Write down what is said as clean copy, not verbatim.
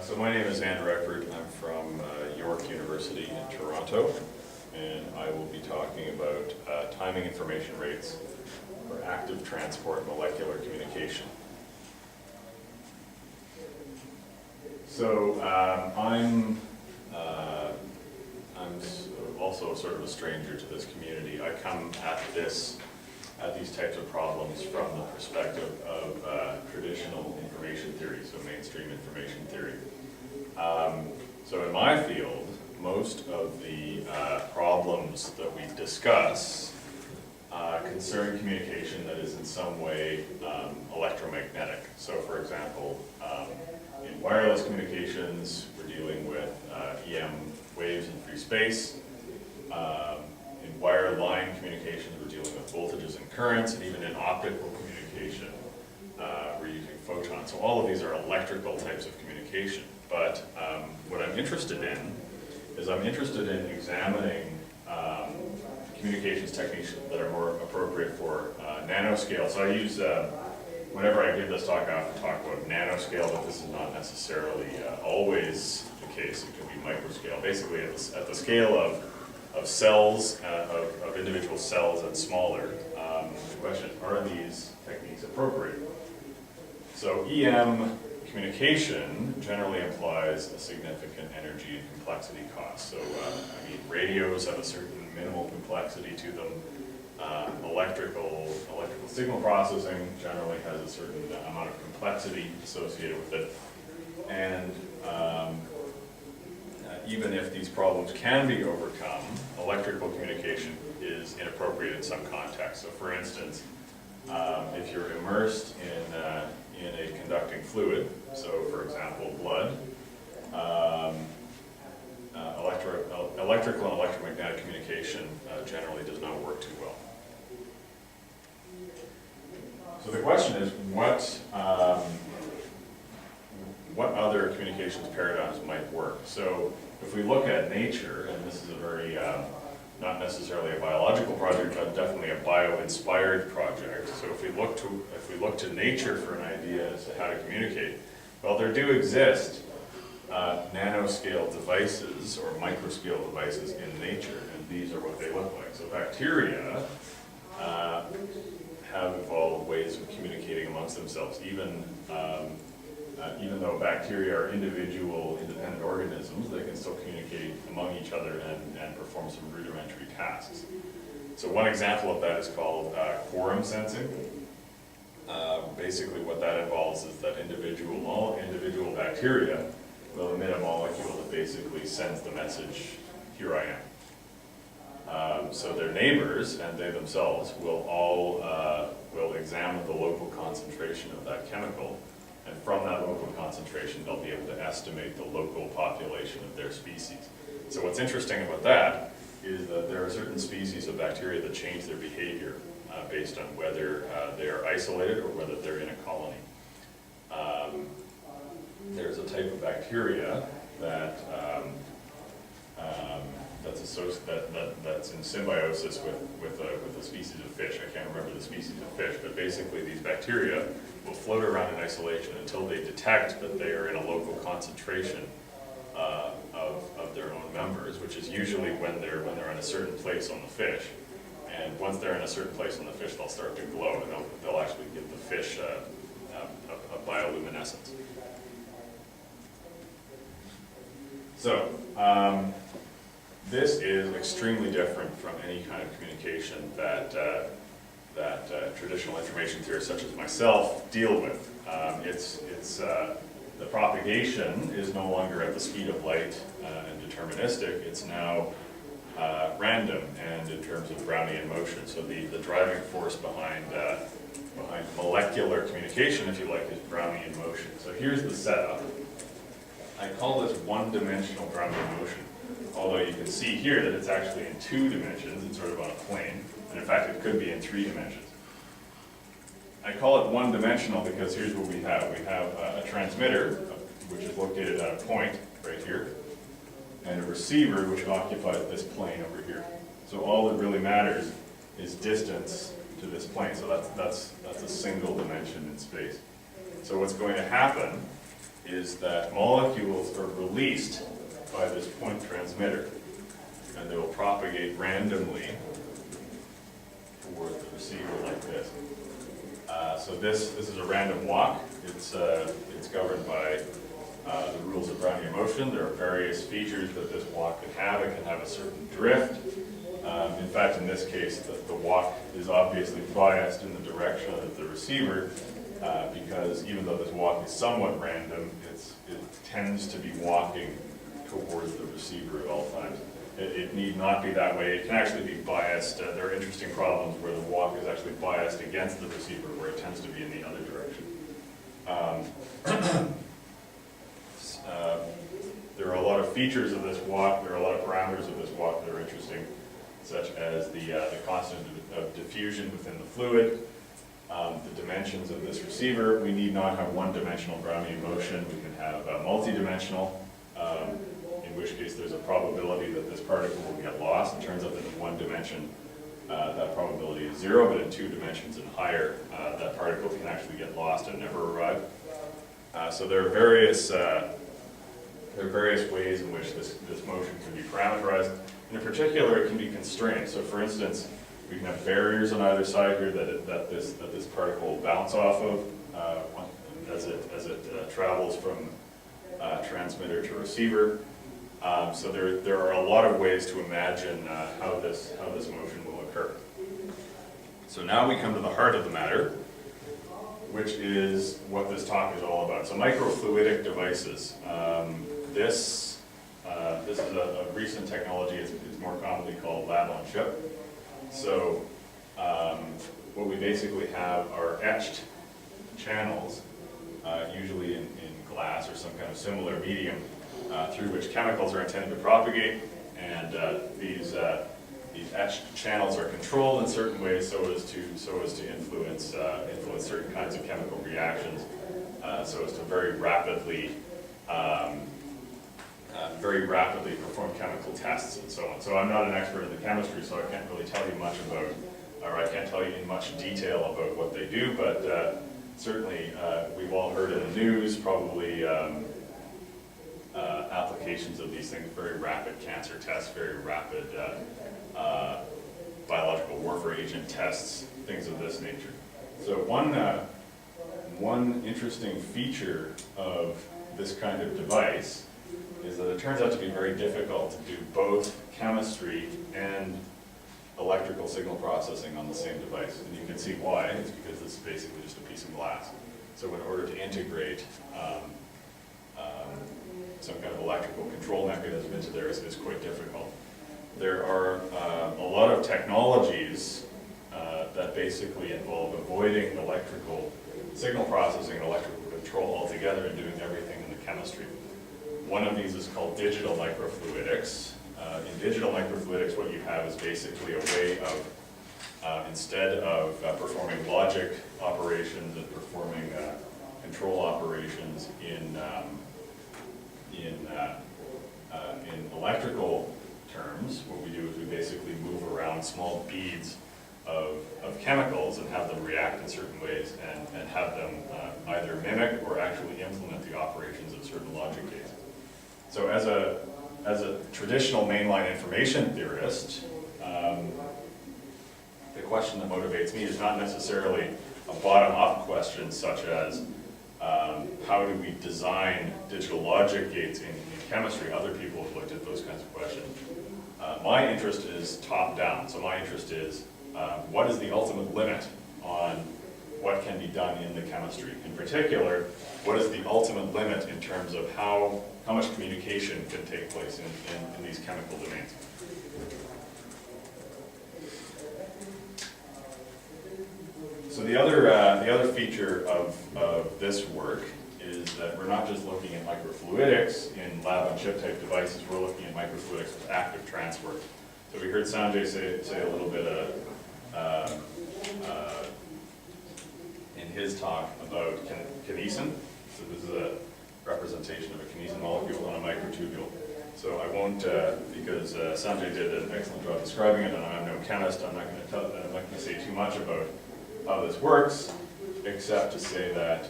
So my name is Andrew Eckford. I'm from York University in Toronto, and I will be talking about timing information rates for active transport molecular communication. So I'm also sort of a stranger to this community. I come at these types of problems from the perspective of traditional information theory, so mainstream information theory. So in my field, most of the problems that we discuss concern communication that is in some way electromagnetic. So for example, in wireless communications, we're dealing with EM waves in free space. In wireline communications, we're dealing with voltages and currents, and even in optical communication, we're using photons. So all of these are electrical types of communication. But what I'm interested in is I'm interested in examining communications techniques that are more appropriate for nanoscale. So I use, whenever I give this talk, I often talk about nanoscale, but this is not necessarily always the case. It can be microscale. Basically, at the scale of cells, of individual cells and smaller, the question is, are these techniques appropriate? So EM communication generally implies a significant energy and complexity cost. So, I mean, radios have a certain minimal complexity to them. Electrical signal processing generally has a certain amount of complexity associated with it. And even if these problems can be overcome, electrical communication is inappropriate in some contexts. So for instance, if you're immersed in a conducting fluid, so for example blood, electrical and electromagnetic communication generally does not work too well. So the question is, what other communications paradigms might work? So if we look at nature, and this is a very, not necessarily a biological project, but definitely a bio-inspired project. So if we look to nature for an idea as to how to communicate, well, there do exist nanoscale devices or microscale devices in nature, and these are what they look like. So bacteria have evolved ways of communicating amongst themselves, even though bacteria are individual, independent organisms, they can still communicate among each other and perform some rudimentary tasks. So one example of that is called quorum sensing. Basically what that involves is that all individual bacteria will emit a molecule that basically sends the message, here I am. So their neighbors and they themselves will will examine the local concentration of that chemical, and from that local concentration they'll be able to estimate the local population of their species. So what's interesting about that is that there are certain species of bacteria that change their behavior based on whether they're isolated or whether they're in a colony. There's a type of bacteria that that's in symbiosis with a species of fish. I can't remember the species of fish, but basically these bacteria will float around in isolation until they detect that they are in a local concentration of their own members, which is usually when they're in a certain place on the fish. And once they're in a certain place on the fish, they'll start to glow, and they'll actually give the fish a bioluminescence. So this is extremely different from any kind of communication that traditional information theorists such as myself deal with. The propagation is no longer at the speed of light and deterministic. It's now random and in terms of Brownian motion. So the driving force behind molecular communication, if you like, is Brownian motion. So here's the setup. I call this one-dimensional Brownian motion, although you can see here that it's actually in 2 dimensions. It's sort of on a plane, and in fact it could be in 3 dimensions. I call it one-dimensional because here's what we have. We have a transmitter, which is located at a point right here, and a receiver which occupies this plane over here. So all that really matters is distance to this plane. So that's a single dimension in space. So what's going to happen is that molecules are released by this point transmitter, and they will propagate randomly towards the receiver like this. So this is a random walk. It's governed by the rules of Brownian motion. There are various features that this walk can have. It can have a certain drift. In fact, in this case, the walk is obviously biased in the direction of the receiver, because even though this walk is somewhat random, it tends to be walking towards the receiver at all times. It need not be that way. It can actually be biased. There are interesting problems where the walk is actually biased against the receiver, where it tends to be in the other direction. There are a lot of features of this walk. There are a lot of parameters of this walk that are interesting, such as the constant of diffusion within the fluid, the dimensions of this receiver. We need not have one-dimensional Brownian motion. We can have multi-dimensional, in which case there's a probability that this particle will get lost. It turns out that in one dimension, that probability is 0, but in 2 dimensions and higher, that particle can actually get lost and never arrive. So there are various ways in which this motion can be parameterized. And in particular, it can be constrained. So for instance, we can have barriers on either side here that this particle will bounce off of as it travels from transmitter to receiver. So there are a lot of ways to imagine how this motion will occur. So now we come to the heart of the matter, which is what this talk is all about. So microfluidic devices. This is a recent technology. It's more commonly called lab-on-chip. So what we basically have are etched channels, usually in glass or some kind of similar medium, through which chemicals are intended to propagate, and these etched channels are controlled in certain ways so as to influence certain kinds of chemical reactions, so as to very rapidly perform chemical tests and so on. So I'm not an expert in the chemistry, so I can't really tell you much about, or I can't tell you in much detail about what they do, but certainly we've all heard in the news probably applications of these things, very rapid cancer tests, very rapid biological warfare agent tests, things of this nature. So one interesting feature of this kind of device is that it turns out to be very difficult to do both chemistry and electrical signal processing on the same device. And you can see why. It's because this is basically just a piece of glass. So in order to integrate some kind of electrical control mechanism into there is quite difficult. There are a lot of technologies that basically involve avoiding electrical signal processing and electrical control altogether and doing everything in the chemistry. One of these is called digital microfluidics. In digital microfluidics, what you have is basically a way of, instead of performing logic operations and performing control operations in electrical terms, what we do is we basically move around small beads of chemicals and have them react in certain ways and have them either mimic or actually implement the operations of certain logic gates. So as a traditional mainline information theorist, the question that motivates me is not necessarily a bottom-up question such as how do we design digital logic gates in chemistry. Other people have looked at those kinds of questions. My interest is top-down. So my interest is what is the ultimate limit on what can be done in the chemistry? In particular, what is the ultimate limit in terms of how much communication can take place in these chemical domains? So the other feature of this work is that we're not just looking at microfluidics in lab-on-chip type devices, we're looking at microfluidics with active transfer. So we heard Sanjay say a little bit in his talk about kinesin. So this is a representation of a kinesin molecule on a microtubule. So I won't, because Sanjay did an excellent job describing it, and I'm no chemist, I'm not going to say too much about how this works, except to say that